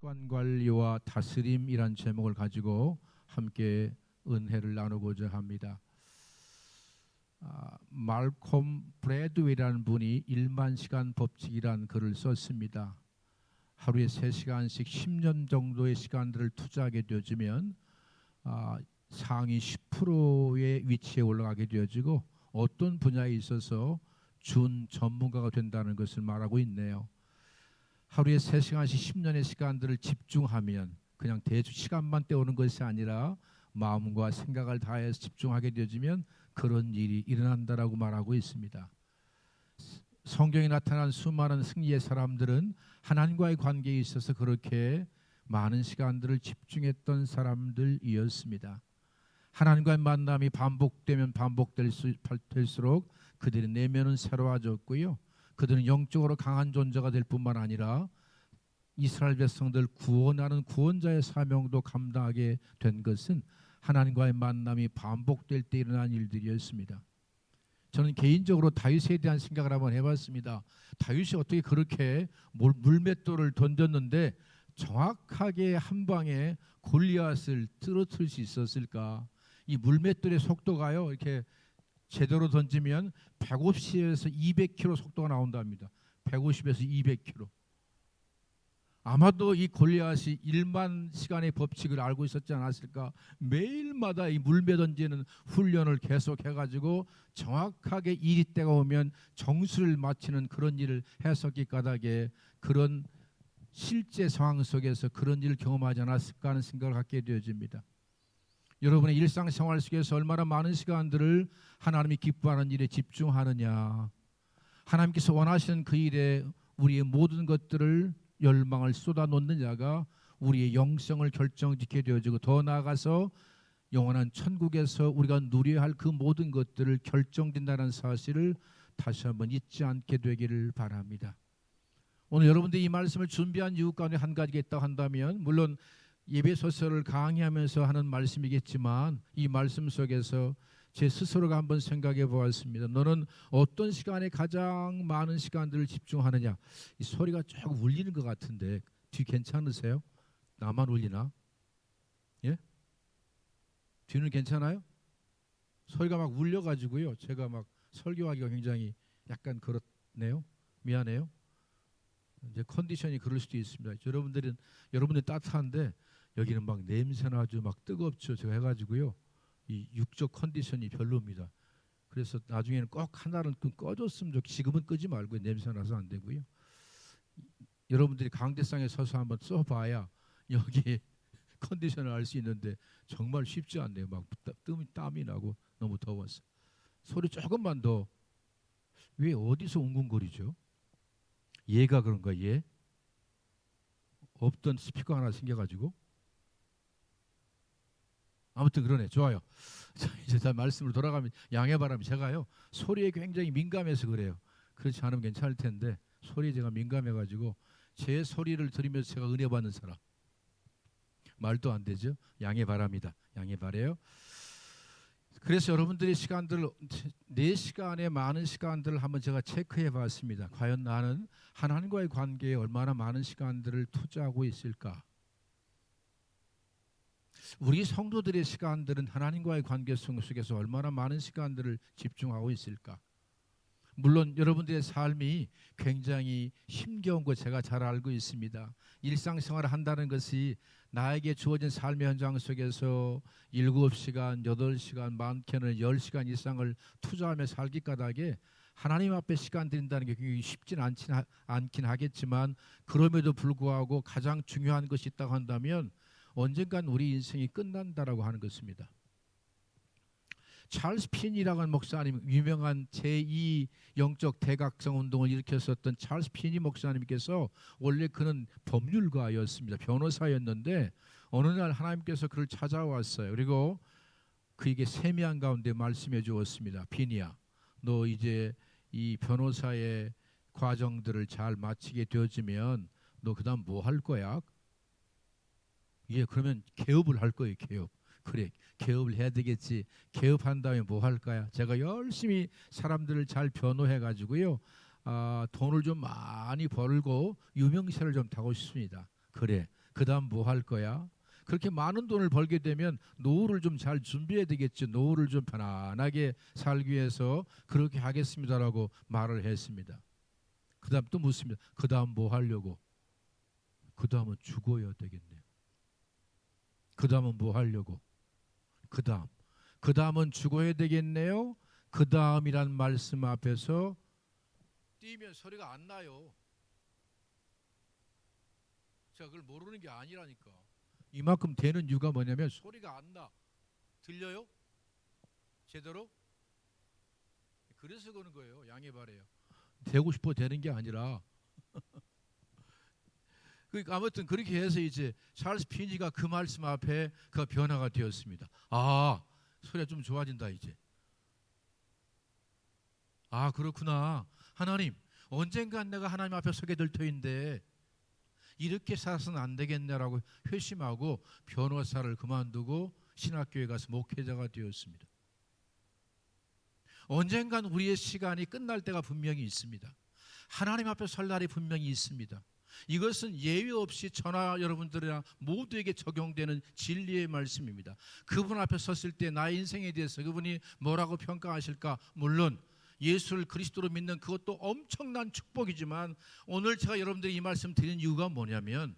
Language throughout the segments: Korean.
시간관리와 다스림이란 제목을 가지고 함께 은혜를 나누고자 합니다. 말콤 브래드웨이라는 분이 1만 시간 법칙이라는 글을 썼습니다. 하루에 3시간씩 10년 정도의 시간들을 투자하게 되어지면 상위 10%의 위치에 올라가게 되어지고 어떤 분야에 있어서 준 전문가가 된다는 것을 말하고 있네요. 하루에 3시간씩 10년의 시간들을 집중하면 그냥 대충 시간만 때우는 것이 아니라 마음과 생각을 다해서 집중하게 되어지면 그런 일이 일어난다라고 말하고 있습니다. 성경에 나타난 수많은 승리의 사람들은 하나님과의 관계에 있어서 그렇게 많은 시간들을 집중했던 사람들이었습니다. 하나님과의 만남이 반복되면 반복될수록 그들의 내면은 새로워졌고요. 그들은 영적으로 강한 존재가 될 뿐만 아니라 이스라엘 백성들 구원하는 구원자의 사명도 감당하게 된 것은 하나님과의 만남이 반복될 때 일어난 일들이었습니다. 저는 개인적으로 다윗에 대한 생각을 한번 해봤습니다. 다윗이 어떻게 그렇게 물맷돌을 던졌는데 정확하게 한 방에 골리앗을 쓰러뜨릴 수 있었을까? 이 물맷돌의 속도가요, 이렇게 제대로 던지면 150에서 200km 속도가 나온답니다. 150에서 200km. 아마도 이 골리앗이 1만 시간의 법칙을 알고 있었지 않았을까? 매일마다 이 물매 던지는 훈련을 계속해가지고 정확하게 일이 때가 오면 정수를 마치는 그런 일을 했었기 까닭에 그런 실제 상황 속에서 그런 일을 경험하지 않았을까 하는 생각을 갖게 되어집니다. 여러분의 일상생활 속에서 얼마나 많은 시간들을 하나님이 기뻐하는 일에 집중하느냐, 하나님께서 원하시는 그 일에 우리의 모든 것들을 열망을 쏟아놓느냐가 우리의 영성을 결정짓게 되어지고 더 나아가서 영원한 천국에서 우리가 누려야 할 그 모든 것들을 결정된다는 사실을 다시 한번 잊지 않게 되기를 바랍니다. 오늘 여러분들이 이 말씀을 준비한 이유 가운데 한 가지가 있다고 한다면 물론 예배소설을 강의하면서 하는 말씀이겠지만 이 말씀 속에서 제 스스로가 한번 생각해 보았습니다. 너는 어떤 시간에 가장 많은 시간들을 집중하느냐? 이 소리가 조금 울리는 것 같은데 뒤 괜찮으세요? 나만 울리나? 예? 뒤는 괜찮아요? 소리가 막 울려가지고요. 제가 막 설교하기가 굉장히 약간 그렇네요. 미안해요. 이제 컨디션이 그럴 수도 있습니다. 여러분들 따뜻한데 여기는 막 냄새나 아주 막 뜨겁죠. 제가 해가지고요. 이 육적 컨디션이 별로입니다. 그래서 나중에는 꼭 하나는 꺼줬으면 좋겠어요. 지금은 끄지 말고 냄새 나서 안 되고요. 여러분들이 강대상에 서서 한번 써봐야 여기 컨디션을 알 수 있는데 정말 쉽지 않네요. 막 땀이 나고 너무 더워서. 소리 조금만 더. 왜 어디서 웅궁거리죠? 얘가 그런가 얘? 없던 스피커 하나 생겨가지고. 아무튼 그러네. 좋아요. 자, 이제 다 말씀으로 돌아가면 양해 바랍니다. 제가요 소리에 굉장히 민감해서 그래요. 그렇지 않으면 괜찮을 텐데 소리에 제가 민감해가지고 제 소리를 들으면서 제가 은혜 받는 사람. 말도 안 되죠. 양해 바랍니다. 양해 바래요. 그래서 여러분들의 시간들을 4시간의 많은 시간들을 한번 제가 체크해 봤습니다. 과연 나는 하나님과의 관계에 얼마나 많은 시간들을 투자하고 있을까? 우리 성도들의 시간들은 하나님과의 관계 속에서 얼마나 많은 시간들을 집중하고 있을까? 물론 여러분들의 삶이 굉장히 힘겨운 거 제가 잘 알고 있습니다. 일상생활을 한다는 것이 나에게 주어진 삶의 현장 속에서 7시간, 8시간, 많게는 10시간 이상을 투자하며 살기 까닭에 하나님 앞에 시간 드린다는 게 굉장히 쉽진 않긴 하겠지만 그럼에도 불구하고 가장 중요한 것이 있다고 한다면 언젠간 우리 인생이 끝난다라고 하는 것입니다. 찰스 핀이라고 하는 목사님, 유명한 제2 영적 대각성 운동을 일으켰었던 찰스 핀이 목사님께서 원래 그는 법률가였습니다. 변호사였는데 어느 날 하나님께서 그를 찾아왔어요. 그리고 그에게 세미한 가운데 말씀해 주었습니다. 핀이야, 너 이제 이 변호사의 과정들을 잘 마치게 되어지면 너 그 다음 뭐 할 거야? 예, 그러면 개업을 할 거예요. 개업. 그래, 개업을 해야 되겠지. 개업한 다음에 뭐 할까요? 제가 열심히 사람들을 잘 변호해 가지고요, 돈을 좀 많이 벌고 유명세를 좀 타고 싶습니다. 그래. 그다음 뭐 할 거야? 그렇게 많은 돈을 벌게 되면 노후를 좀 잘 준비해야 되겠죠. 노후를 좀 편안하게 살기 위해서 그렇게 하겠습니다라고 말을 했습니다. 그다음 또 묻습니다. 그다음 뭐 하려고? 그다음은 죽어야 되겠네요. 그다음은 뭐 하려고? 그다음은 죽어야 되겠네요. 그다음이란 말씀 앞에서 뛰면 소리가 안 나요. 제가 그걸 모르는 게 아니라니까. 이만큼 되는 이유가 뭐냐면 소리가 안 나. 들려요? 제대로? 그래서 그런 거예요. 양해 바래요. 되고 싶어 되는 게 아니라. 그러니까 아무튼 그렇게 해서 이제 찰스 피니가 그 말씀 앞에 그 변화가 되었습니다. 아, 소리가 좀 좋아진다 이제. 아, 그렇구나. 하나님, 언젠간 내가 하나님 앞에 서게 될 터인데 이렇게 살아서는 안 되겠네라고 회심하고 변호사를 그만두고 신학교에 가서 목회자가 되었습니다. 언젠간 우리의 시간이 끝날 때가 분명히 있습니다. 하나님 앞에 설 날이 분명히 있습니다. 이것은 예외 없이 저나 여러분들이나 모두에게 적용되는 진리의 말씀입니다. 그분 앞에 섰을 때 나의 인생에 대해서 그분이 뭐라고 평가하실까? 물론 예수를 그리스도로 믿는 그것도 엄청난 축복이지만 오늘 제가 여러분들이 이 말씀 드리는 이유가 뭐냐면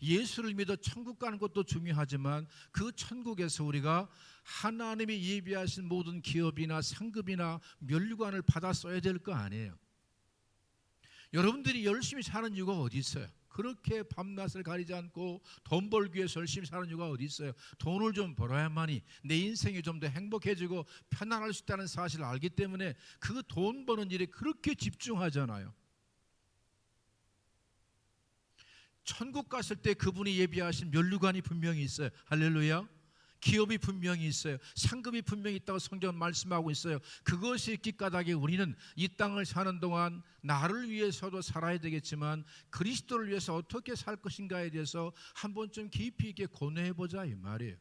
예수를 믿어 천국 가는 것도 중요하지만 그 천국에서 우리가 하나님이 예비하신 모든 기업이나 상급이나 면류관을 받아 써야 될 거 아니에요. 여러분들이 열심히 사는 이유가 어디 있어요? 그렇게 밤낮을 가리지 않고 돈 벌기 위해서 열심히 사는 이유가 어디 있어요? 돈을 좀 벌어야만이 내 인생이 좀 더 행복해지고 편안할 수 있다는 사실을 알기 때문에 그 돈 버는 일에 그렇게 집중하잖아요. 천국 갔을 때 그분이 예비하신 면류관이 분명히 있어요. 할렐루야. 기업이 분명히 있어요. 상급이 분명히 있다고 성경은 말씀하고 있어요. 그것이 있기 까닭에 우리는 이 땅을 사는 동안 나를 위해서도 살아야 되겠지만 그리스도를 위해서 어떻게 살 것인가에 대해서 한 번쯤 깊이 있게 고뇌해보자 이 말이에요.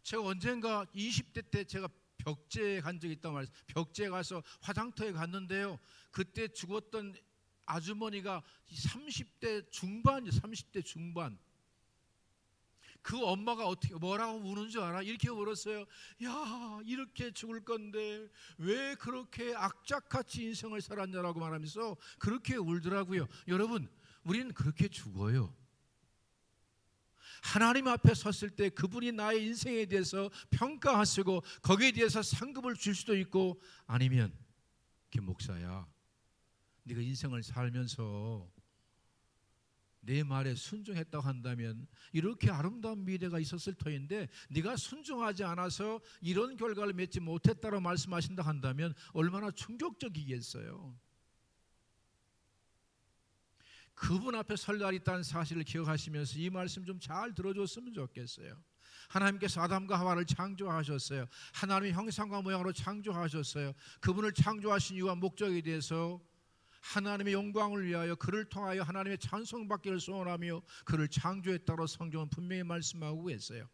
제가 언젠가 20대 때 제가 벽제에 간 적이 있단 말이에요. 벽제에 가서 화장터에 갔는데요. 그때 죽었던 아주머니가 30대 중반이에요. 30대 중반. 그 엄마가 어떻게 뭐라고 우는 줄 알아? 이렇게 울었어요. 야, 이렇게 죽을 건데 왜 그렇게 악착같이 인생을 살았냐라고 말하면서 그렇게 울더라고요. 여러분, 우리는 그렇게 죽어요. 하나님 앞에 섰을 때 그분이 나의 인생에 대해서 평가하시고 거기에 대해서 상급을 줄 수도 있고 아니면 김 목사야, 네가 인생을 살면서 내 말에 순종했다고 한다면 이렇게 아름다운 미래가 있었을 터인데 네가 순종하지 않아서 이런 결과를 맺지 못했다고 말씀하신다 한다면 얼마나 충격적이겠어요. 그분 앞에 설 날이 있다는 사실을 기억하시면서 이 말씀 좀 잘 들어줬으면 좋겠어요. 하나님께서 아담과 하와를 창조하셨어요. 하나님의 형상과 모양으로 창조하셨어요. 그분을 창조하신 이유와 목적에 대해서 하나님의 영광을 위하여 그를 통하여 하나님의 찬송받기를 소원하며 그를 창조했다고 성경은 분명히 말씀하고 있어요.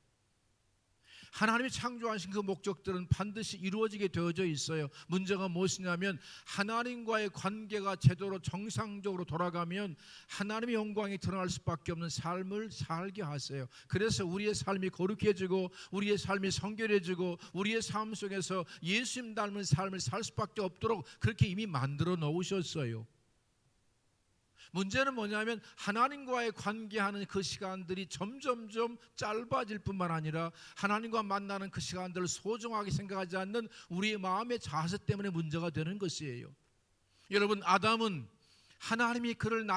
하나님이 창조하신 그 목적들은 반드시 이루어지게 되어져 있어요. 문제가 무엇이냐면 하나님과의 관계가 제대로 정상적으로 돌아가면 하나님의 영광이 드러날 수밖에 없는 삶을 살게 하세요. 그래서 우리의 삶이 거룩해지고 우리의 삶이 성결해지고 우리의 삶 속에서 예수님 닮은 삶을 살 수밖에 없도록 그렇게 이미 만들어 놓으셨어요. 문제는 뭐냐면 하나님과의 관계하는 그 시간들이 점점점 짧아질 뿐만 아니라 하나님과 만나는 그 시간들을 소중하게 생각하지 않는 우리의 마음의 자세 때문에 문제가 되는 것이에요. 여러분, 아담은 하나님이 그를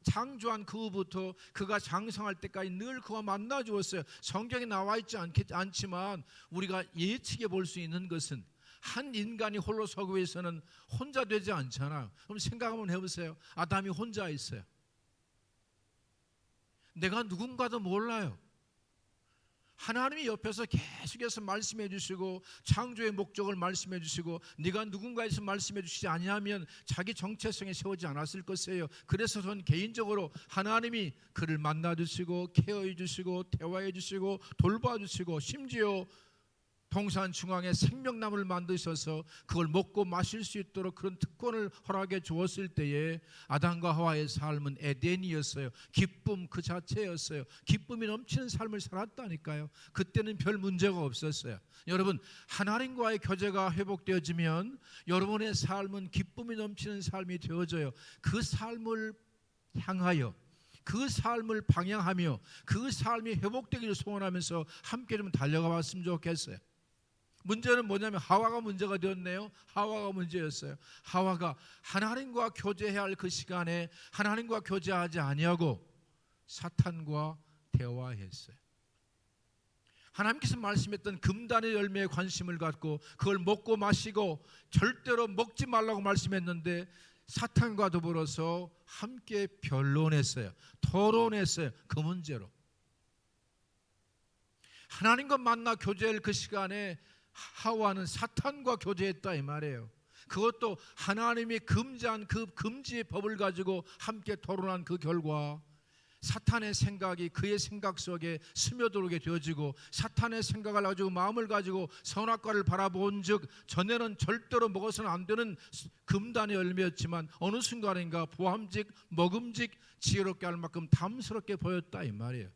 창조한 그 후부터 그가 장성할 때까지 늘 그와 만나 주었어요. 성경에 나와 있지 않지만 우리가 예측해 볼 수 있는 것은 한 인간이 홀로 서기 위해서는 혼자 되지 않잖아요. 그럼 생각 한번 해보세요. 아담이 혼자 있어요. 내가 누군가도 몰라요. 하나님이 옆에서 계속해서 말씀해 주시고 창조의 목적을 말씀해 주시고 네가 누군가에서 말씀해 주시지 아니하면 자기 정체성에 세우지 않았을 것이에요. 그래서 저는 개인적으로 하나님이 그를 만나 주시고 케어해 주시고 대화해 주시고 돌봐 주시고 심지어 동산 중앙에 생명나무를 만드셔서 그걸 먹고 마실 수 있도록 그런 특권을 허락해 주었을 때에 아담과 하와의 삶은 에덴이었어요. 기쁨 그 자체였어요. 기쁨이 넘치는 삶을 살았다니까요. 그때는 별 문제가 없었어요. 여러분, 하나님과의 교제가 회복되어지면 여러분의 삶은 기쁨이 넘치는 삶이 되어져요. 그 삶을 향하여, 그 삶을 방향하며 그 삶이 회복되기를 소원하면서 함께 좀 달려가 봤으면 좋겠어요. 문제는 뭐냐면 하와가 문제가 되었네요. 하와가 문제였어요. 하와가 하나님과 교제해야 할 그 시간에 하나님과 교제하지 아니하고 사탄과 대화했어요. 하나님께서 말씀했던 금단의 열매에 관심을 갖고 그걸 먹고 마시고 절대로 먹지 말라고 말씀했는데 사탄과 더불어서 함께 변론했어요. 토론했어요. 그 문제로. 하나님과 만나 교제할 그 시간에 하와는 사탄과 교제했다 이 말이에요. 그것도 하나님이 금지한 그 금지의 법을 가지고 함께 토론한 그 결과 사탄의 생각이 그의 생각 속에 스며들게 되어지고 사탄의 생각을 가지고 마음을 가지고 선악과를 바라본 즉 전에는 절대로 먹어서는 안 되는 금단의 열매였지만 어느 순간인가 보암직 먹음직 지혜롭게 할 만큼 담스럽게 보였다 이 말이에요.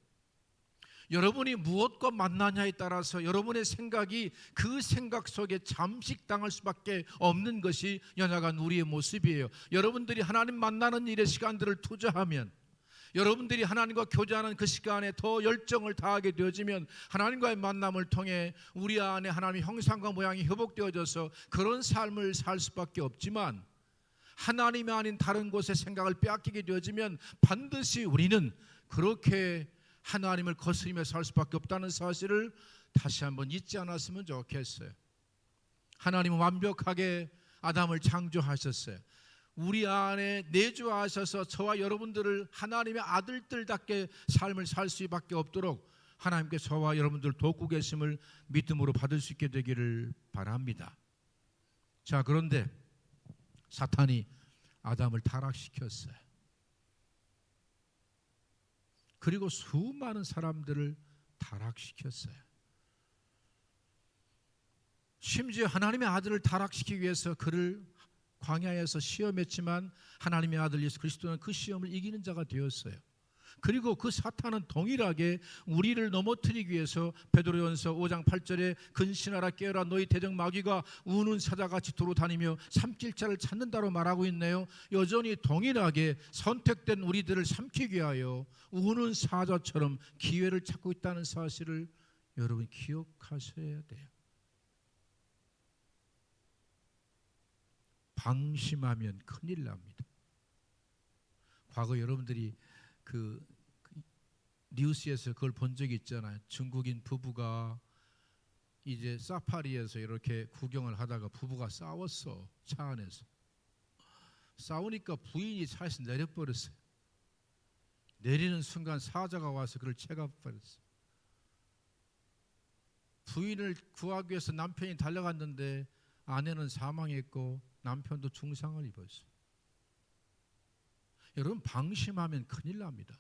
여러분이 무엇과 만나냐에 따라서 여러분의 생각이 그 생각 속에 잠식당할 수밖에 없는 것이 연약한 우리의 모습이에요. 여러분들이 하나님 만나는 일에 시간들을 투자하면, 여러분들이 하나님과 교제하는 그 시간에 더 열정을 다하게 되어지면 하나님과의 만남을 통해 우리 안에 하나님의 형상과 모양이 회복되어져서 그런 삶을 살 수밖에 없지만, 하나님이 아닌 다른 곳에 생각을 빼앗기게 되어지면 반드시 우리는 그렇게 하나님을 거스리며 살 수밖에 없다는 사실을 다시 한번 잊지 않았으면 좋겠어요. 하나님은 완벽하게 아담을 창조하셨어요. 우리 안에 내주하셔서 저와 여러분들을 하나님의 아들들답게 삶을 살 수밖에 없도록 하나님께 저와 여러분들 돕고 계심을 믿음으로 받을 수 있게 되기를 바랍니다. 자, 그런데 사탄이 아담을 타락시켰어요. 그리고 수많은 사람들을 타락시켰어요. 심지어 하나님의 아들을 타락시키기 위해서 그를 광야에서 시험했지만 하나님의 아들 예수 그리스도는 그 시험을 이기는 자가 되었어요. 그리고 그 사탄은 동일하게 우리를 넘어뜨리기 위해서 베드로전서 5장 8절에 근신하라 깨어라 너희 대적 마귀가 우는 사자같이 돌아다니며 삼킬 자를 찾는다로 말하고 있네요. 여전히 동일하게 선택된 우리들을 삼키기 위하여 우는 사자처럼 기회를 찾고 있다는 사실을 여러분 기억하셔야 돼요. 방심하면 큰일 납니다. 과거 여러분들이 그 뉴스에서 그걸 본 적이 있잖아요. 중국인 부부가 이제 사파리에서 이렇게 구경을 하다가 부부가 싸웠어. 차 안에서 싸우니까 부인이 차에서 내려버렸어요. 내리는 순간 사자가 와서 그를 채가버렸어요. 부인을 구하기 위해서 남편이 달려갔는데 아내는 사망했고 남편도 중상을 입었어요. 여러분, 방심하면 큰일 납니다.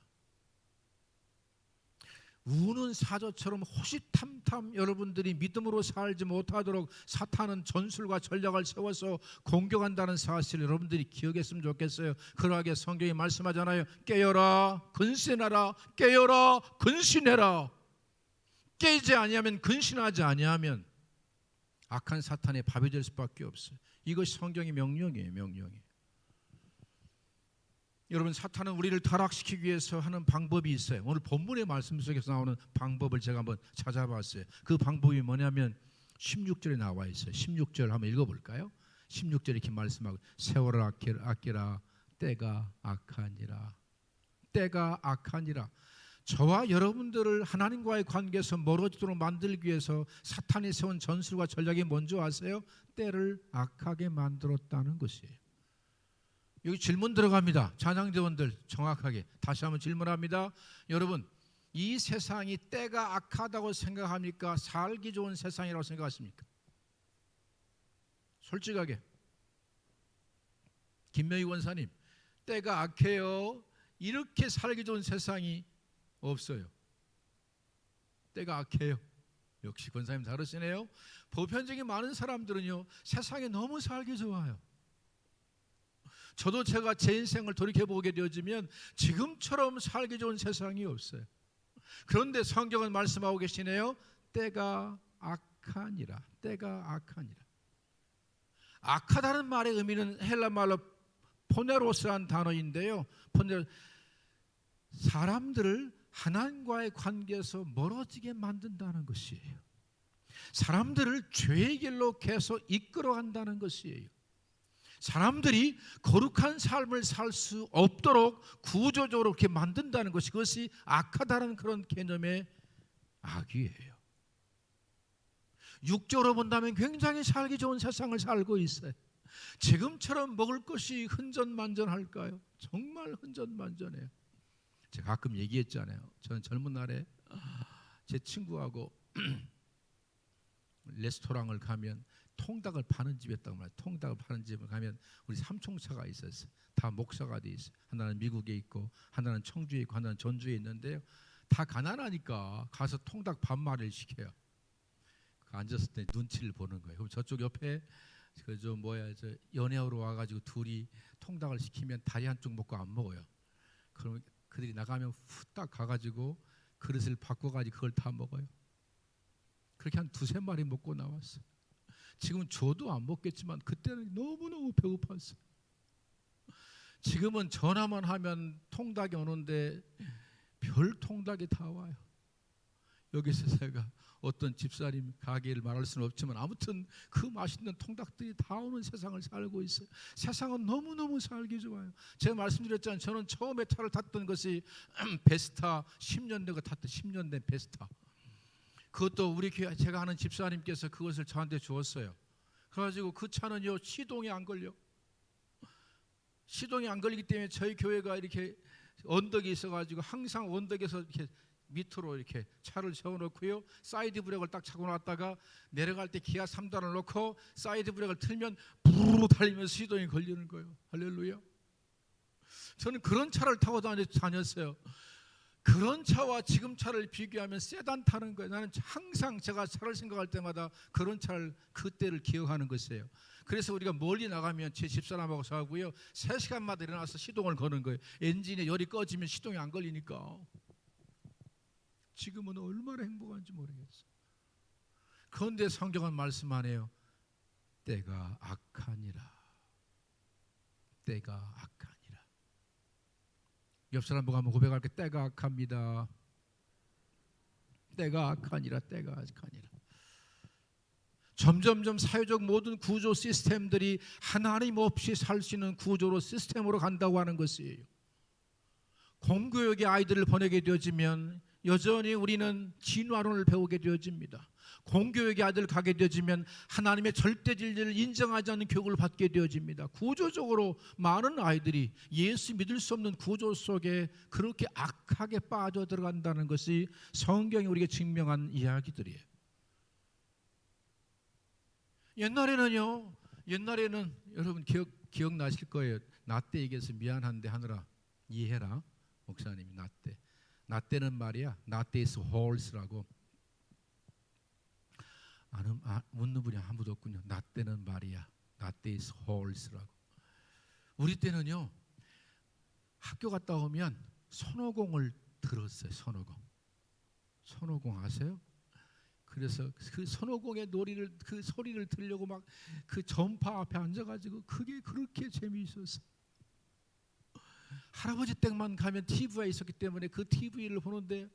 우는 사자처럼 호시탐탐 여러분들이 믿음으로 살지 못하도록 사탄은 전술과 전략을 세워서 공격한다는 사실을 여러분들이 기억했으면 좋겠어요. 그러하게 성경이 말씀하잖아요. 깨어라 근신하라, 깨어라 근신해라. 깨지 아니하면, 근신하지 아니하면 악한 사탄의 밥이 될 수밖에 없어요. 이것이 성경의 명령이에요. 명령이. 여러분, 사탄은 우리를 타락시키기 위해서 하는 방법이 있어요. 오늘 본문의 말씀 속에서 나오는 방법을 제가 한번 찾아봤어요. 그 방법이 뭐냐면 16절에 나와 있어요. 16절 한번 읽어볼까요? 16절에 이렇게 말씀하고 세월을 아끼라 때가 악하니라. 때가 악하니라. 저와 여러분들을 하나님과의 관계에서 멀어지도록 만들기 위해서 사탄이 세운 전술과 전략이 뭔지 아세요? 때를 악하게 만들었다는 것이에요. 여기 질문 들어갑니다. 찬양대원들 정확하게 다시 한번 질문합니다. 여러분, 이 세상이 때가 악하다고 생각합니까? 살기 좋은 세상이라고 생각하십니까? 솔직하게. 김명희 원사님, 때가 악해요. 이렇게 살기 좋은 세상이 없어요. 때가 악해요. 역시 권사님 다르시네요. 보편적인 많은 사람들은요, 세상에 너무 살기 좋아요. 저도 제가 제 인생을 돌이켜보게 되어지면 지금처럼 살기 좋은 세상이 없어요. 그런데 성경은 말씀하고 계시네요. 때가 악하니라. 때가 악하니라. 악하다는 말의 의미는 헬라 말로 포네로스라는 단어인데요. 사람들을 하나님과의 관계에서 멀어지게 만든다는 것이에요. 사람들을 죄의 길로 계속 이끌어간다는 것이에요. 사람들이 거룩한 삶을 살 수 없도록 구조적으로 그렇게 만든다는 것이, 그것이 악하다는 그런 개념의 악이에요. 육적으로 본다면 굉장히 살기 좋은 세상을 살고 있어요. 지금처럼 먹을 것이 흔전만전할까요? 정말 흔전만전해요. 제가 가끔 얘기했잖아요. 저는 젊은 날에 제 친구하고 레스토랑을 가면 통닭을 파는 집에 있다고 말해요. 통닭을 파는 집에 가면 우리 삼총사가 있었어요. 다 목사가 돼 있어요. 하나는 미국에 있고, 하나는 청주에 있고, 하나는 전주에 있는데요. 다 가난하니까 가서 통닭 반마리를 시켜요. 앉았을 때 눈치를 보는 거예요. 그럼 저쪽 옆에 저 연애하러 와가지고 둘이 통닭을 시키면 다리 한쪽 먹고 안 먹어요. 그러면 그들이 나가면 후딱 가가지고 그릇을 바꿔가지고 그걸 다 먹어요. 그렇게 한 2-3마리 먹고 나왔어요. 지금 저도 안 먹겠지만 그때는 너무너무 배고팠어요. 지금은 전화만 하면 통닭이 오는데 별 통닭이 다 와요. 여기서 제가 어떤 집사님 가게를 말할 수는 없지만 아무튼 그 맛있는 통닭들이 다 오는 세상을 살고 있어요. 세상은 너무너무 살기 좋아요. 제가 말씀드렸잖아요. 저는 처음에 차를 탔던 것이 베스타, 10년 내가 탔던 10년 된 베스타. 그것도 우리 교회 제가 아는 집사님께서 그것을 저한테 주었어요. 그래가지고 그 차는요, 시동이 안 걸려. 시동이 안 걸리기 때문에 저희 교회가 이렇게 언덕이 있어가지고 항상 언덕에서 이렇게 밑으로 이렇게 차를 세워놓고요, 사이드 브레이크를 딱 차고 놨다가 내려갈 때 기아 3단을 놓고 사이드 브레이크를 틀면 부르르 달리면서 시동이 걸리는 거예요. 할렐루야. 저는 그런 차를 타고 다녔어요. 그런 차와 지금 차를 비교하면 세단 타는 거예요. 나는 항상 제가 차를 생각할 때마다 그런 차를, 그때를 기억하는 것이에요. 그래서 우리가 멀리 나가면 제 집사람하고 저하고요, 3시간마다 일어나서 시동을 거는 거예요. 엔진에 열이 꺼지면 시동이 안 걸리니까. 지금은 얼마나 행복한지 모르겠어요. 그런데 성경은 말씀하네요. 때가 악하니라. 때가 악하니라. 옆 사람 보고 한번 고백할게. 때가 악합니다. 때가 악하니라. 때가 악하니라. 점점점 사회적 모든 구조 시스템들이 하나님 없이 살 수 있는 구조로, 시스템으로 간다고 하는 것이에요. 공교육의 아이들을 보내게 되어지면 여전히 우리는 진화론을 배우게 되어집니다. 공교육의 아이들 가게 되어지면 하나님의 절대 진리를 인정하지 않는 교육을 받게 되어집니다. 구조적으로 많은 아이들이 예수 믿을 수 없는 구조 속에 그렇게 악하게 빠져 들어간다는 것이 성경이 우리에게 증명한 이야기들이에요. 옛날에는 여러분 기억나실 거예요. 나 때 얘기해서 미안한데 하느라 이해해라. 목사님이 나 때는 말이야, 나 때 is horse라고. 묻는 분이 아무도 없군요. 나 때는 말이야, 나 때 is horse라고. 우리 때는요, 학교 갔다 오면 손오공을 들었어요. 손오공 아세요? 그래서 그 손오공의 그 소리를 들으려고 막 그 전파 앞에 앉아가지고 그게 그렇게 재미있었어요. 할아버지 댁만 가면 TV가 있었기 때문에 그 TV를 보는데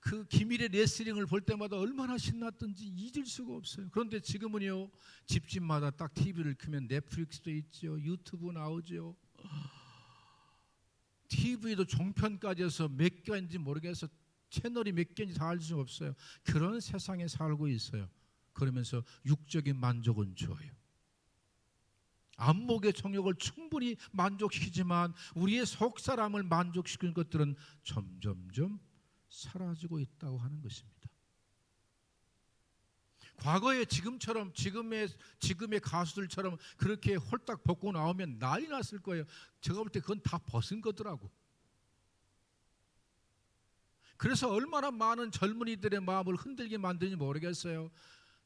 그 김일의 레슬링을 볼 때마다 얼마나 신났던지 잊을 수가 없어요. 그런데 지금은요, 집집마다 딱 TV를 켜면 넷플릭스도 있죠, 유튜브 나오죠. TV도 종편까지 해서 몇 개인지 모르겠어, 채널이 몇 개인지 다 알 수 없어요. 그런 세상에 살고 있어요. 그러면서 육적인 만족은 줘요. 안목의 정욕을 충분히 만족시키지만 우리의 속사람을 만족시키는 것들은 점점점 사라지고 있다고 하는 것입니다. 과거에 지금의 가수들처럼 그렇게 홀딱 벗고 나오면 난리 났을 거예요. 제가 볼 때 그건 다 벗은 거더라고. 그래서 얼마나 많은 젊은이들의 마음을 흔들게 만드는지 모르겠어요.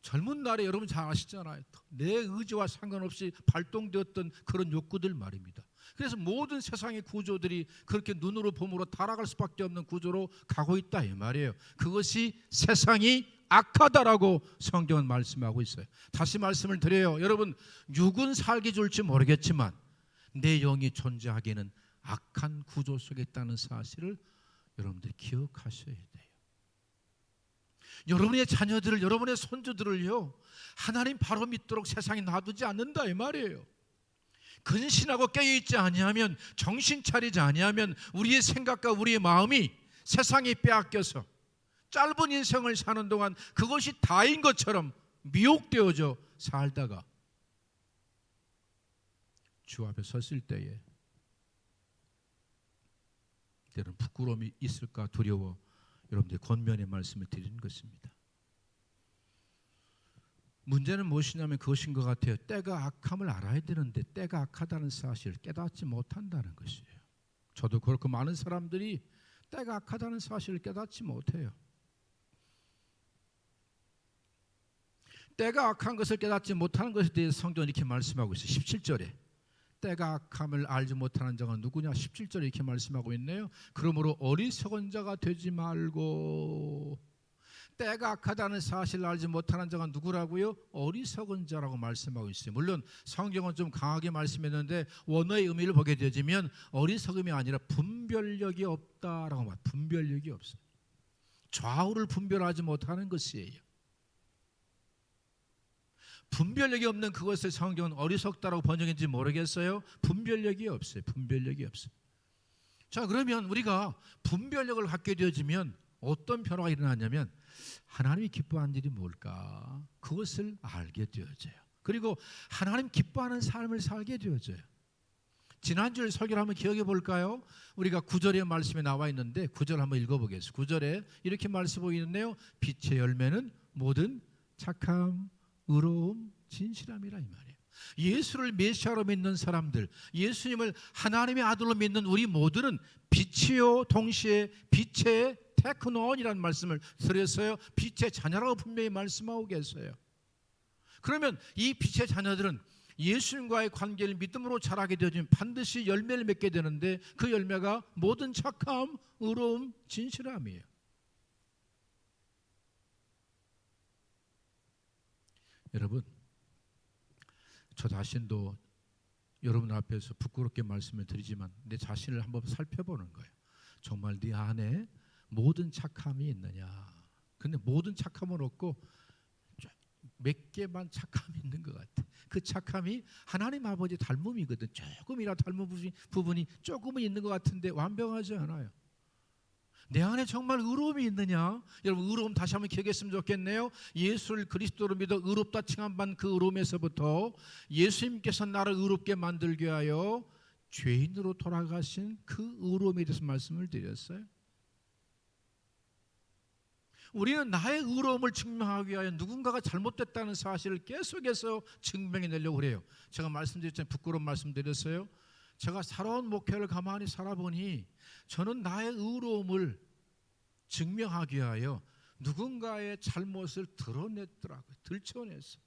젊은 날에 여러분 잘 아시잖아요. 내 의지와 상관없이 발동되었던 그런 욕구들 말입니다. 그래서 모든 세상의 구조들이 그렇게 눈으로 봄으로 타락할 수밖에 없는 구조로 가고 있다 이 말이에요. 그것이 세상이 악하다라고 성경은 말씀하고 있어요. 다시 말씀을 드려요. 여러분, 육은 살기 좋을지 모르겠지만 내 영이 존재하기에는 악한 구조 속에 있다는 사실을 여러분들이 기억하셔야 돼요. 여러분의 자녀들을, 여러분의 손주들을요, 하나님 바로 믿도록 세상에 놔두지 않는다 이 말이에요. 근신하고 깨어있지 아니하면, 정신 차리지 아니하면 우리의 생각과 우리의 마음이 세상에 빼앗겨서 짧은 인생을 사는 동안 그것이 다인 것처럼 미혹되어져 살다가 주 앞에 섰을 때에 때로는 부끄러움이 있을까 두려워 여러분들의 권면의 말씀을 드리는 것입니다. 문제는 무엇이냐면 그것인 것 같아요. 때가 악함을 알아야 되는데 때가 악하다는 사실을 깨닫지 못한다는 것이에요. 저도 그렇고 많은 사람들이 때가 악하다는 사실을 깨닫지 못해요. 때가 악한 것을 깨닫지 못하는 것에 대해서 성경은 이렇게 말씀하고 있어요. 17절에 때가 악함을 알지 못하는 자가 누구냐? 17절에 이렇게 말씀하고 있네요. 그러므로 어리석은 자가 되지 말고. 때가 악하다는 사실을 알지 못하는 자가 누구라고요? 어리석은 자라고 말씀하고 있어요. 물론 성경은 좀 강하게 말씀했는데 원어의 의미를 보게 되면 어리석음이 아니라 분별력이 없다라고 말해요. 분별력이 없어요. 좌우를 분별하지 못하는 것이에요. 분별력이 없는 그것을 성경은 어리석다라고 번역했는지 모르겠어요. 분별력이 없어요. 분별력이 없어요. 자, 그러면 우리가 분별력을 갖게 되어지면 어떤 변화가 일어나냐면 하나님이 기뻐하는 일이 뭘까? 그것을 알게 되어져요. 그리고 하나님 기뻐하는 삶을 살게 되어져요. 지난주에 설교를 한번 기억해 볼까요? 우리가 9절의 말씀에 나와 있는데 9절 한번 읽어보겠습니다. 9절에 이렇게 말씀하고 있는데요. 빛의 열매는 모든 착함, 의로움, 진실함이라 이 말이에요. 예수를 메시아로 믿는 사람들, 예수님을 하나님의 아들로 믿는 우리 모두는 빛이요 동시에 빛의 테크노온이라는 말씀을 드렸어요. 빛의 자녀라고 분명히 말씀하고 계세요. 그러면 이 빛의 자녀들은 예수님과의 관계를 믿음으로 자라게 되어지면 반드시 열매를 맺게 되는데 그 열매가 모든 착함, 의로움, 진실함이에요. 여러분, 저 자신도 여러분 앞에서 부끄럽게 말씀을 드리지만 내 자신을 한번 살펴보는 거예요. 정말 네 안에 모든 착함이 있느냐? 근데 모든 착함은 없고 몇 개만 착함이 있는 것 같아. 그 착함이 하나님 아버지 닮음이거든. 조금이라도 닮은 부분이 조금은 있는 것 같은데 완벽하지 않아요. 내 안에 정말 의로움이 있느냐? 여러분, 의로움 다시 한번 기억했으면 좋겠네요. 예수를 그리스도로 믿어 의롭다 칭함받은 그 의로움에서부터 예수님께서 나를 의롭게 만들기 위하여 죄인으로 돌아가신 그 의로움에 대해서 말씀을 드렸어요. 우리는 나의 의로움을 증명하기 위하여 누군가가 잘못됐다는 사실을 계속해서 증명해내려고 해요. 제가 말씀드렸잖아요. 부끄러운 말씀드렸어요. 제가 살아온 목회를 가만히 살아보니 저는 나의 의로움을 증명하기 위하여 누군가의 잘못을 드러냈더라고요. 들춰냈어요.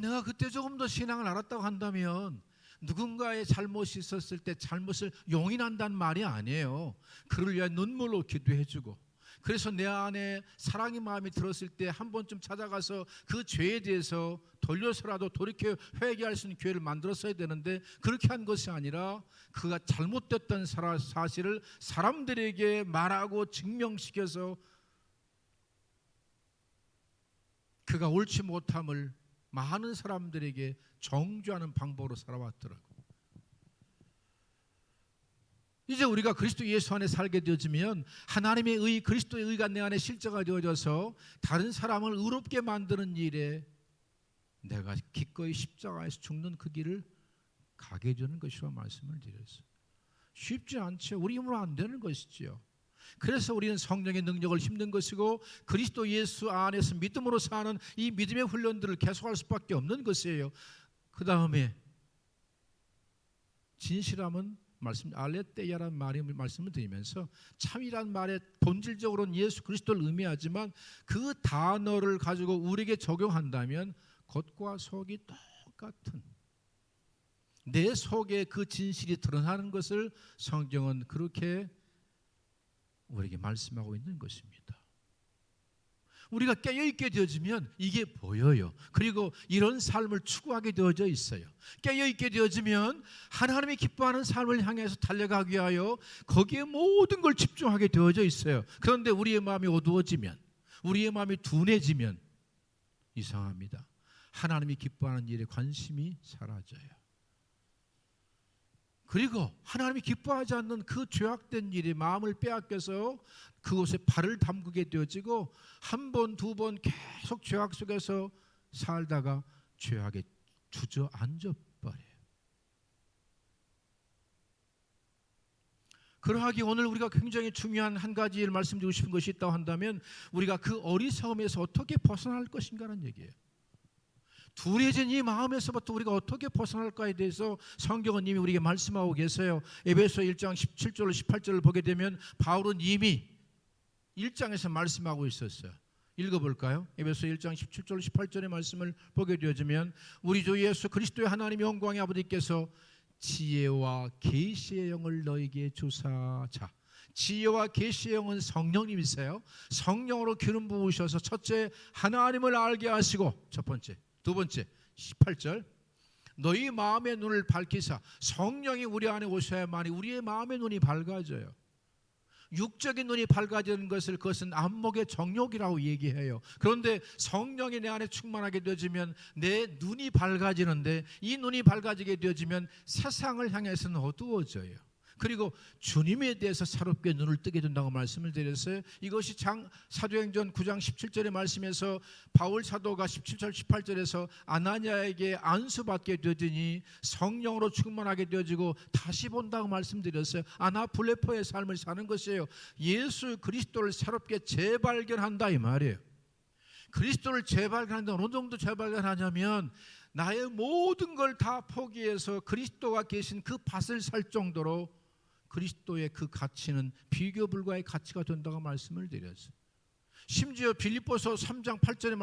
내가 그때 조금 더 신앙을 알았다고 한다면 누군가의 잘못이 있었을 때 잘못을 용인한다는 말이 아니에요. 그를 위해 눈물로 기도해주고, 그래서 내 안에 사랑의 마음이 들었을 때 한 번쯤 찾아가서 그 죄에 대해서 돌려서라도 돌이켜 회개할 수 있는 기회를 만들었어야 되는데 그렇게 한 것이 아니라 그가 잘못됐던 사실을 사람들에게 말하고 증명시켜서 그가 옳지 못함을 많은 사람들에게 정죄하는 방법으로 살아왔더라고요. 이제 우리가 그리스도 예수 안에 살게 되어지면 하나님의 의, 그리스도의 의가 내 안에 실제가 되어져서 다른 사람을 의롭게 만드는 일에 내가 기꺼이 십자가에서 죽는 그 길을 가게 되는 것이라 말씀을 드렸어요. 쉽지 않죠. 우리 힘으로 안 되는 것이지요. 그래서 우리는 성령의 능력을 힘든 것이고 그리스도 예수 안에서 믿음으로 사는 이 믿음의 훈련들을 계속할 수밖에 없는 것이에요. 그 다음에 진실함은 말씀, 알레떼야라는 말씀을 드리면서 참이란 말의 본질적으로는 예수 그리스도를 의미하지만 그 단어를 가지고 우리에게 적용한다면 겉과 속이 똑같은 내 속에 그 진실이 드러나는 것을 성경은 그렇게 우리에게 말씀하고 있는 것입니다. 우리가 깨어있게 되어지면 이게 보여요. 그리고 이런 삶을 추구하게 되어져 있어요. 깨어있게 되어지면 하나님이 기뻐하는 삶을 향해서 달려가기 위하여 거기에 모든 걸 집중하게 되어져 있어요. 그런데 우리의 마음이 어두워지면, 우리의 마음이 둔해지면 이상합니다. 하나님이 기뻐하는 일에 관심이 사라져요. 그리고 하나님이 기뻐하지 않는 그 죄악된 일에 마음을 빼앗겨서 그곳에 발을 담그게 되어지고 한 번, 두 번 계속 죄악 속에서 살다가 죄악에 주저앉아 버려요. 그러하기 오늘 우리가 굉장히 중요한 한 가지 일 말씀드리고 싶은 것이 있다고 한다면 우리가 그 어리석음에서 어떻게 벗어날 것인가라는 얘기예요. 둔해진 이 마음에서부터 우리가 어떻게 벗어날까에 대해서 성경은 이미 우리에게 말씀하고 계세요. 에베소 1장 17절 18절을 보게 되면 바울은 이미 1장에서 말씀하고 있었어요. 읽어볼까요? 에베소 1장 17절 18절의 말씀을 보게 되어지면 우리 주 예수 그리스도의 하나님의 영광의 아버지께서 지혜와 계시의 영을 너에게 주사. 자, 지혜와 계시의 영은 성령님이세요. 성령으로 기름 부으셔서 첫째 하나님을 알게 하시고, 첫 번째, 두 번째 18절 너희 마음의 눈을 밝히사. 성령이 우리 안에 오셔야만이 우리의 마음의 눈이 밝아져요. 육적인 눈이 밝아지는 것을 그것은 안목의 정욕이라고 얘기해요. 그런데 성령이 내 안에 충만하게 되어지면 내 눈이 밝아지는데 이 눈이 밝아지게 되어지면 세상을 향해서는 어두워져요. 그리고 주님에 대해서 새롭게 눈을 뜨게 된다고 말씀을 드렸어요. 이것이 사도행전 9장 17절의 말씀에서 바울 사도가 17절 18절에서 아나니아에게 안수받게 되더니 성령으로 충만하게 되어지고 다시 본다고 말씀드렸어요. 아나플레포의 삶을 사는 것이에요. 예수 그리스도를 새롭게 재발견한다 이 말이에요. 그리스도를 재발견한다. 어느 정도 재발견하냐면 나의 모든 걸 다 포기해서 그리스도가 계신 그 밭을 살 정도로 그리스도의 그 가치는 비교 불가의 가치가 된다고 말씀을 드렸어요. 심지어 빌립보서 3장 8절의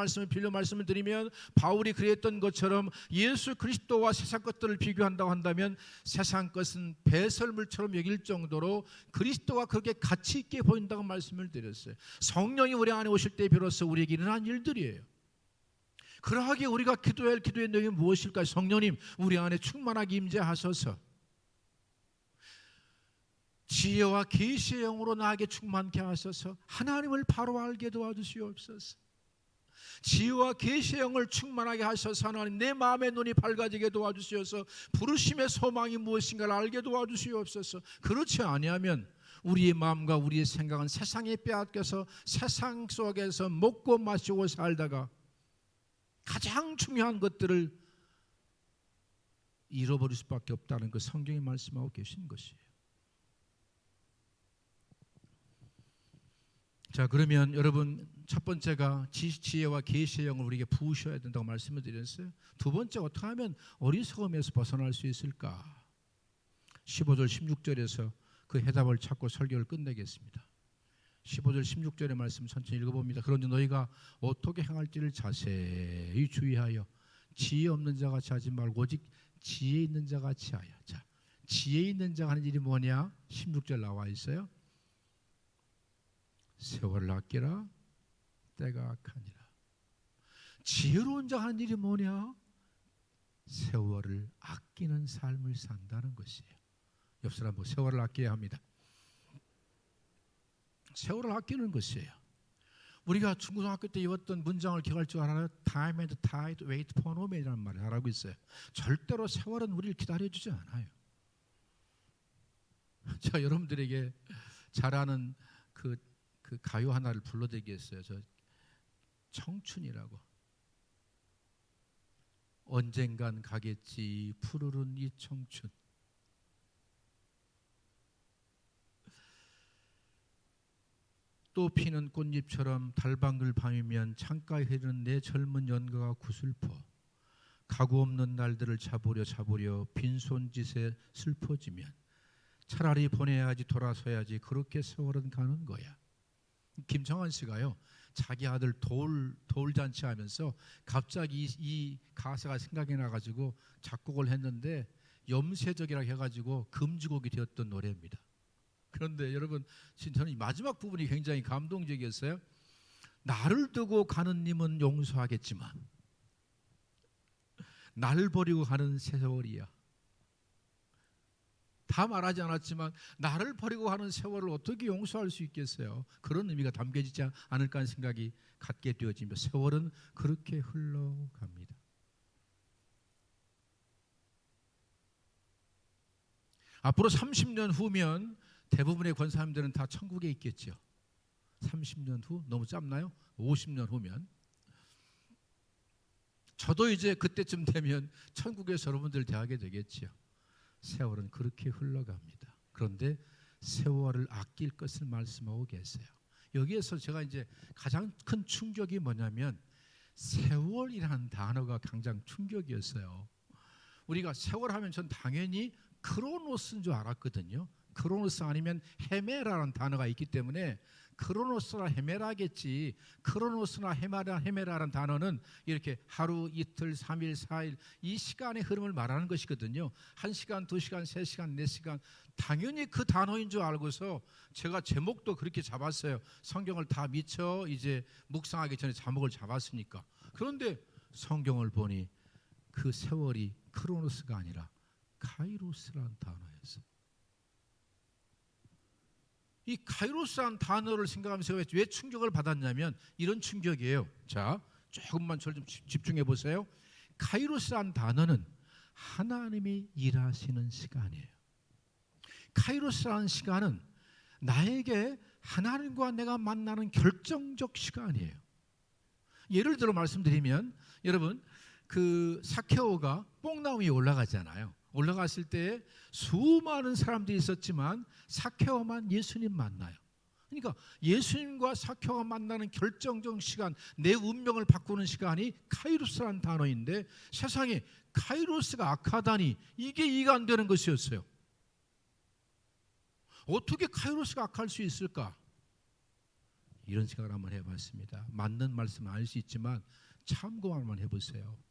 말씀을 드리면 바울이 그랬던 것처럼 예수 그리스도와 세상 것들을 비교한다고 한다면 세상 것은 배설물처럼 여길 정도로 그리스도가 그렇게 가치 있게 보인다고 말씀을 드렸어요. 성령이 우리 안에 오실 때 비로소 우리에게 일어난 일들이에요. 그러하기에 우리가 기도해야 할 기도의 내용이 무엇일까요? 성령님 우리 안에 충만하게 임재하셔서 지혜와 계시의 영으로 나에게 충만케 하셔서 하나님을 바로 알게 도와주시옵소서. 지혜와 계시의 영을 충만하게 하셔서 하나님 내 마음의 눈이 밝아지게 도와주시옵소서. 부르심의 소망이 무엇인가를 알게 도와주시옵소서. 그렇지 아니하면 우리의 마음과 우리의 생각은 세상에 빼앗겨서 세상 속에서 먹고 마시고 살다가 가장 중요한 것들을 잃어버릴 수밖에 없다는 그 성경이 말씀하고 계신 것이에요. 자, 그러면 여러분 첫 번째가 지혜와 계시의 영을 우리에게 부으셔야 된다고 말씀을 드렸어요. 두 번째 어떻게 하면 어리석음에서 벗어날 수 있을까? 15절 16절에서 그 해답을 찾고 설교를 끝내겠습니다. 15절 16절의 말씀 천천히 읽어봅니다. 그런데 너희가 어떻게 행할지를 자세히 주의하여 지혜 없는 자 같이 하지 말고 오직 지혜 있는 자 같이 하여. 자, 지혜 있는 자가 하는 일이 뭐냐? 16절 나와 있어요. 세월을 아끼라 때가 악하니라. 지혜로운 자가 하는 일이 뭐냐? 세월을 아끼는 삶을 산다는 것이에요. 옆 사람 세월을 아껴야 합니다. 세월을 아끼는 것이에요. 우리가 중고등학교 때 외웠던 문장을 기억할 줄 알아요? Time and tide wait for no man이라는 말을 알고 있어요. 절대로 세월은 우리를 기다려주지 않아요. 저 여러분들에게 잘 아는 그 가요 하나를 불러드리겠어요. 저 청춘이라고. 언젠간 가겠지 푸르른 이 청춘. 또 피는 꽃잎처럼 달방글 밤이면 창가에 흐르는 내 젊은 연가가 구슬퍼 가구 없는 날들을 잡으려 빈손짓에 슬퍼지면 차라리 보내야지 돌아서야지 그렇게 세월은 가는 거야. 김정한 씨가요 자기 아들 돌잔치 하면서 갑자기 이 가사가 생각이 나가지고 작곡을 했는데 염세적이라고 해가지고 금지곡이 되었던 노래입니다. 그런데 여러분 저는 이 마지막 부분이 굉장히 감동적이었어요. 나를 두고 가는 님은 용서하겠지만 나를 버리고 가는 세월이야. 다 말하지 않았지만 나를 버리고 가는 세월을 어떻게 용서할 수 있겠어요? 그런 의미가 담겨지지 않을까 하는 생각이 갖게 되어집니다. 세월은 그렇게 흘러갑니다. 앞으로 30년 후면 대부분의 권사님들은 다 천국에 있겠죠. 30년 후? 너무 짧나요? 50년 후면 저도 이제 그때쯤 되면 천국에서 여러분들 대하게 되겠죠. 세월은 그렇게 흘러갑니다. 그런데 세월을 아낄 것을 말씀하고 계세요. 여기에서 제가 이제 가장 큰 충격이 뭐냐면 세월이라는 단어가 가장 충격이었어요. 우리가 세월 하면 전 당연히 크로노스인 줄 알았거든요. 크로노스 아니면 헤메라라는 단어가 있기 때문에 크로노스나 헤메라겠지. 크로노스나 헤메라라는 단어는 이렇게 하루, 이틀, 3일, 4일 이 시간의 흐름을 말하는 것이거든요. 1시간, 2시간, 3시간, 4시간 당연히 그 단어인 줄 알고서 제가 제목도 그렇게 잡았어요. 성경을 다 미처 이제 묵상하기 전에 제목을 잡았으니까. 그런데 성경을 보니 그 세월이 크로노스가 아니라 카이로스라는 단어였어요. 이 카이로스라는 단어를 생각하면서 왜 충격을 받았냐면 이런 충격이에요. 자, 조금만 좀 집중해 보세요. 카이로스라는 단어는 하나님이 일하시는 시간이에요. 카이로스라는 시간은 나에게 하나님과 내가 만나는 결정적 시간이에요. 예를 들어 말씀드리면 여러분 그 사케오가 뽕나무 위에 올라가잖아요. 올라갔을 때 수많은 사람들이 있었지만 사케오만 예수님 만나요. 그러니까 예수님과 사케오가 만나는 결정적 시간, 내 운명을 바꾸는 시간이 카이로스라는 단어인데 세상에 카이로스가 악하다니 이게 이해가 안 되는 것이었어요. 어떻게 카이로스가 악할 수 있을까? 이런 생각을 한번 해봤습니다. 맞는 말씀은 아닐 수 있지만 참고 한번 해보세요.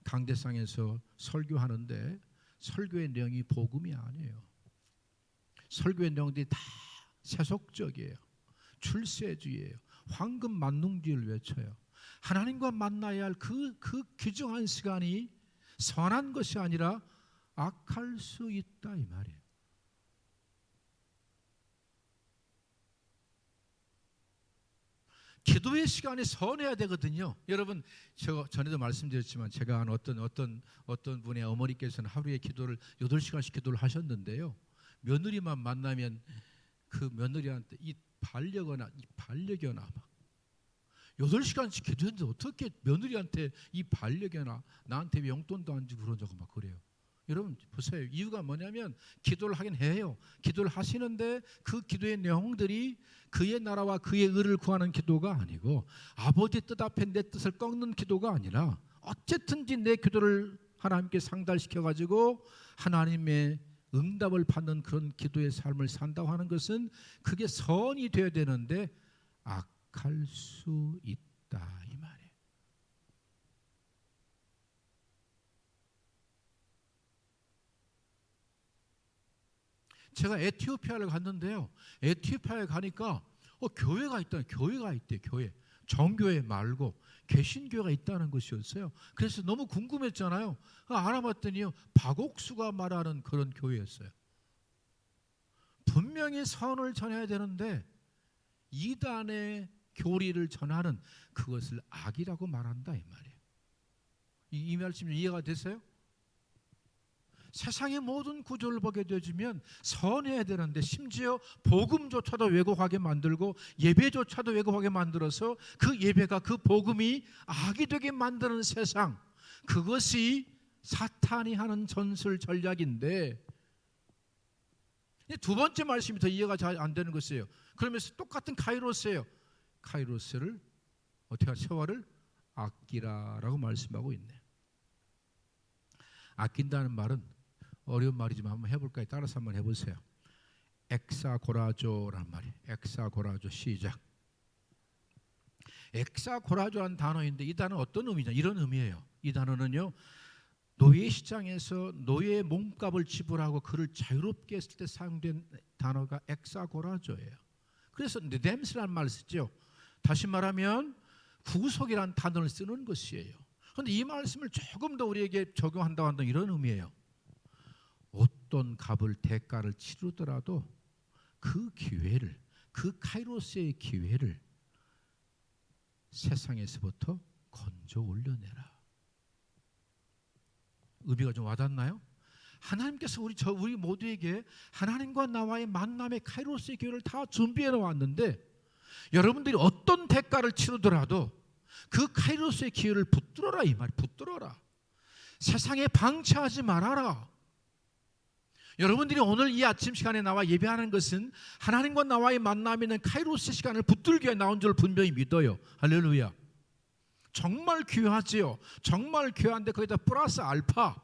강대상에서 설교하는데 설교의 내용이 복음이 아니에요. 설교의 내용들이 다 세속적이에요. 출세주의예요. 황금 만능주의를 외쳐요. 하나님과 만나야 할 그 규정한 시간이 선한 것이 아니라 악할 수 있다 이 말이에요. 기도의 시간이 선해야 되거든요. 여러분, 전에도 말씀드렸지만 제가 한 어떤 분의 어머니께서는 하루에 기도를 8시간씩 기도를 하셨는데요. 며느리만 만나면 그 며느리한테 이 반려거나 막 8시간씩 기도했는데 어떻게 며느리한테 이 반려견아 나한테 왜 용돈도 안 주고 그러냐고 막 그래요. 여러분 보세요. 이유가 뭐냐면 기도를 하긴 해요. 기도를 하시는데 그 기도의 내용들이 그의 나라와 그의 의를 구하는 기도가 아니고 아버지 뜻 앞에 내 뜻을 꺾는 기도가 아니라 어쨌든지 내 기도를 하나님께 상달시켜가지고 하나님의 응답을 받는 그런 기도의 삶을 산다고 하는 것은 그게 선이 되어야 되는데 악할 수 있다 이 말이에요. 제가 에티오피아를 갔는데요. 에티오피아에 가니까 교회가 있다. 교회가 있대. 교회. 정교회 말고 개신교회가 있다는 것이었어요. 그래서 너무 궁금했잖아요. 알아봤더니요. 박옥수가 말하는 그런 교회였어요. 분명히 선을 전해야 되는데 이단의 교리를 전하는 그것을 악이라고 말한다 이 말이에요. 이 말씀 이해가 되세요? 세상의 모든 구조를 보게 되어지면 선해야 되는데 심지어 복음조차도 왜곡하게 만들고 예배조차도 왜곡하게 만들어서 그 예배가 그 복음이 악이 되게 만드는 세상, 그것이 사탄이 하는 전술 전략인데 두 번째 말씀이 더 이해가 잘 안 되는 것이에요. 그러면서 똑같은 카이로스예요. 카이로스를 어떻게 세월을 아끼라라고 말씀하고 있네. 아낀다는 말은 어려운 말이지만 한번 해볼까요? 따라서 한번 해보세요. 엑사고라조란 말이에요. 엑사고라조 시작. 엑사고라조라는 단어인데 이 단어는 어떤 의미냐? 이런 의미예요. 이 단어는요, 노예 시장에서 노예의 몸값을 지불하고 그를 자유롭게 했을 때 사용된 단어가 엑사고라조예요. 그래서 르뎀스라는 말을 쓰죠. 다시 말하면 구속이라는 단어를 쓰는 것이에요. 그런데 이 말씀을 조금 더 우리에게 적용한다고 한다, 이런 의미예요. 어떤 값을 대가를 치르더라도 그 기회를, 그 카이로스의 기회를 세상에서부터 건져 올려내라. 의미가 좀 와닿나요? 하나님께서 우리 모두에게 하나님과 나와의 만남의 카이로스의 기회를 다 준비해 놓았는데, 여러분들이 어떤 대가를 치르더라도 그 카이로스의 기회를 붙들어라, 이 말. 붙들어라. 세상에 방치하지 말아라. 여러분들이 오늘 이 아침 시간에 나와 예배하는 것은 하나님과 나와의 만남이 있는 카이로스 시간을 붙들기 위해 나온 줄 분명히 믿어요. 할렐루야. 정말 귀하지요. 정말 귀한데 거기다 플러스 알파.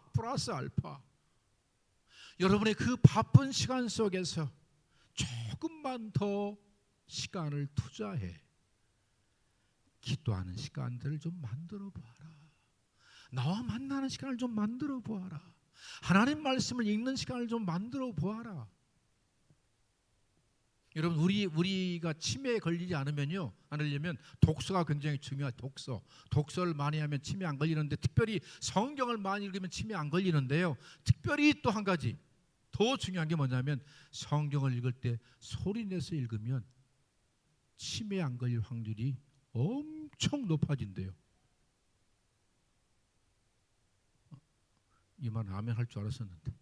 여러분의 그 바쁜 시간 속에서 조금만 더 시간을 투자해 기도하는 시간들을 좀 만들어 보아라. 나와 만나는 시간을 좀 만들어 보아라. 하나님 말씀을 읽는 시간을 좀 만들어 보아라. 여러분, 우리가 치매에 걸리지 않으면요, 않으려면 독서가 굉장히 중요해요. 독서를 많이 하면 치매 안 걸리는데, 특별히 성경을 많이 읽으면 치매 안 걸리는데요, 특별히 또 한 가지 더 중요한 게 뭐냐면, 성경을 읽을 때 소리 내서 읽으면 치매 안 걸릴 확률이 엄청 높아진대요. 이 말 아멘 할 줄 알았었는데.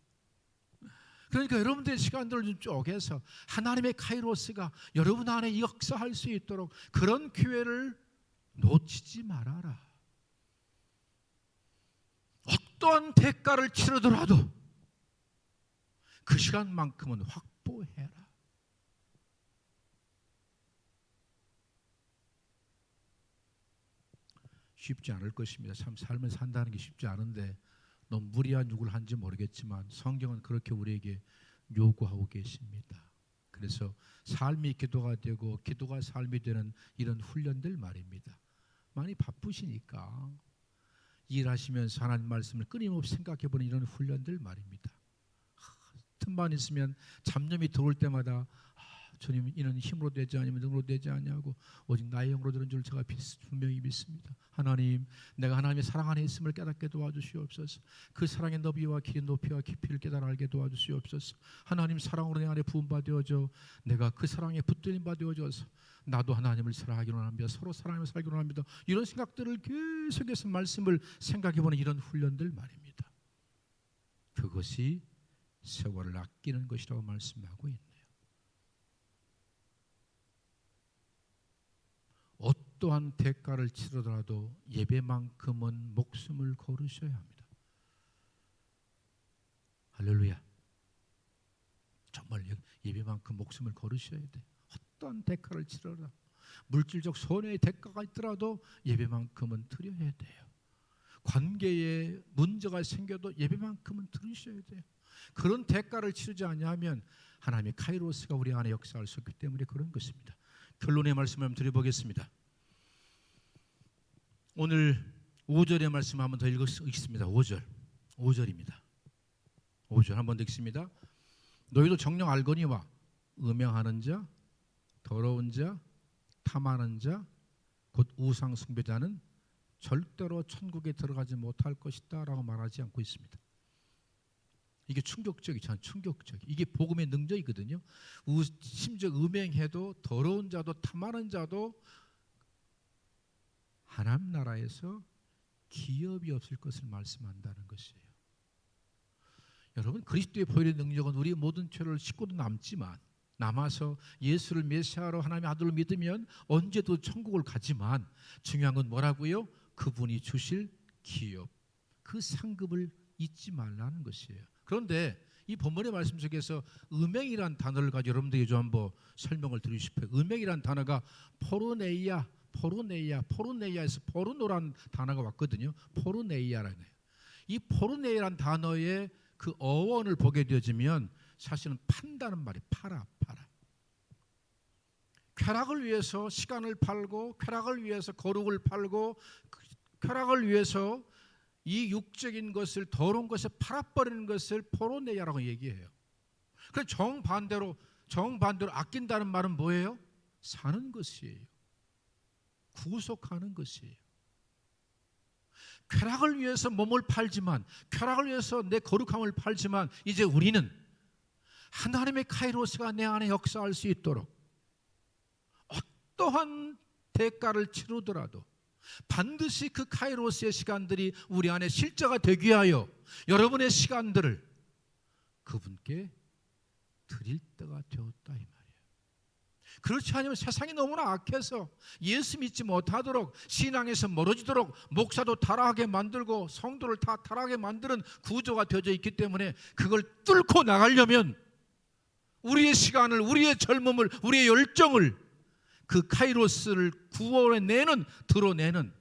그러니까 여러분들의 시간들을 좀 쪼개서 하나님의 카이로스가 여러분 안에 역사할 수 있도록 그런 기회를 놓치지 말아라. 어떠한 대가를 치르더라도 그 시간만큼은 확보해라. 쉽지 않을 것입니다. 참 삶을 산다는 게 쉽지 않은데 너무 무리한 요구를 한지 모르겠지만 성경은 그렇게 우리에게 요구하고 계십니다. 그래서 삶이 기도가 되고 기도가 삶이 되는 이런 훈련들 말입니다. 많이 바쁘시니까 일하시면서 하나님 말씀을 끊임없이 생각해보는 이런 훈련들 말입니다. 틈만 있으면 잡념이 들어올 때마다 주님, 이는 힘으로 되지 아니면 능으로 되지 아니하고 오직 나의 영으로 되는 줄 제가 분명히 믿습니다. 하나님, 내가 하나님의 사랑 안에 있음을 깨닫게 도와주시옵소서. 그 사랑의 너비와 긴 높이와 깊이를 깨달아 알게 도와주시옵소서. 하나님, 사랑으로 내 안에 부음받아져 내가 그 사랑에 붙들림 받아져서 나도 하나님을 사랑하기로 합니다. 서로 사랑하며 살기로 합니다. 이런 생각들을 계속해서 말씀을 생각해보는 이런 훈련들 말입니다. 그것이 세월을 아끼는 것이라고 말씀하고 있네요. 어떠한 대가를 치르더라도 예배만큼은 목숨을 걸으셔야 합니다. 할렐루야. 정말 예배만큼 목숨을 걸으셔야 돼요. 어떠한 대가를 치르라. 물질적 손해의 대가가 있더라도 예배만큼은 드려야 돼요. 관계에 문제가 생겨도 예배만큼은 드리셔야 돼요. 그런 대가를 치르지 않으면 하나님의 카이로스가 우리 안에 역사할 수 없기 때문에 그런 것입니다. 결론의 말씀을 한번 드려보겠습니다. 오늘 5절의 말씀 한번 더 읽겠습니다. 5절입니다. 5절 한번 더 읽습니다. 너희도 정녕 알거니와 음행하는 자, 더러운 자, 탐하는 자, 곧 우상 숭배자는 절대로 천국에 들어가지 못할 것이다 라고 말하지 않고 있습니다. 이게 충격적이잖아요. 이게 복음의 능력이거든요. 심지어 음행해도 더러운 자도 탐하는 자도 하나님 나라에서 기업이 없을 것을 말씀한다는 것이에요. 여러분, 그리스도의 보혈의 능력은 우리의 모든 죄를 씻고도 남아서 예수를 메시아로 하나님의 아들로 믿으면 언제도 천국을 가지만 중요한 건 뭐라고요? 그분이 주실 기업, 그 상급을 잊지 말라는 것이에요. 그런데 이 본문의 말씀 속에서 음행이란 단어를 가지고 여러분들에게 좀 한번 설명을 드리고 싶어요. 음행이란 단어가 포르네이아에서 포르노라는 단어가 왔거든요. 포르네이아라는 거예요. 이 포르네이라는 단어의 그 어원을 보게 되어지면 사실은 판다는 말이 팔아. 쾌락을 위해서 시간을 팔고, 쾌락을 위해서 거룩을 팔고, 쾌락을 위해서 이 육적인 것을, 더러운 것을 팔아버리는 것을 포로네야라고 얘기해요. 그래서 정반대로 아낀다는 말은 뭐예요? 사는 것이에요. 구속하는 것이에요. 쾌락을 위해서 몸을 팔지만, 쾌락을 위해서 내 거룩함을 팔지만, 이제 우리는 하나님의 카이로스가 내 안에 역사할 수 있도록 어떠한 대가를 치르더라도 반드시 그 카이로스의 시간들이 우리 안에 실제가 되기 위하여 여러분의 시간들을 그분께 드릴 때가 되었다, 이 말이에요. 그렇지 않으면 세상이 너무나 악해서 예수 믿지 못하도록, 신앙에서 멀어지도록, 목사도 타락하게 만들고 성도를 다 타락하게 만드는 구조가 되어져 있기 때문에 그걸 뚫고 나가려면 우리의 시간을, 우리의 젊음을, 우리의 열정을 그 카이로스를 구원해내는, 드러내는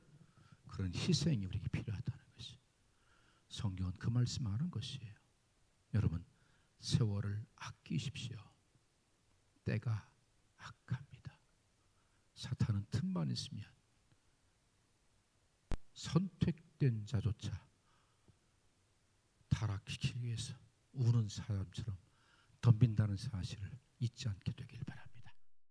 그런 희생이 우리에게 필요하다는 것이, 성경은 그 말씀하는 것이에요. 여러분, 세월을 아끼십시오. 때가 악합니다. 사탄은 틈만 있으면 선택된 자조차 타락시키기 위해서 우는 사람처럼 덤빈다는 사실을 잊지 않게 되길 바랍니다.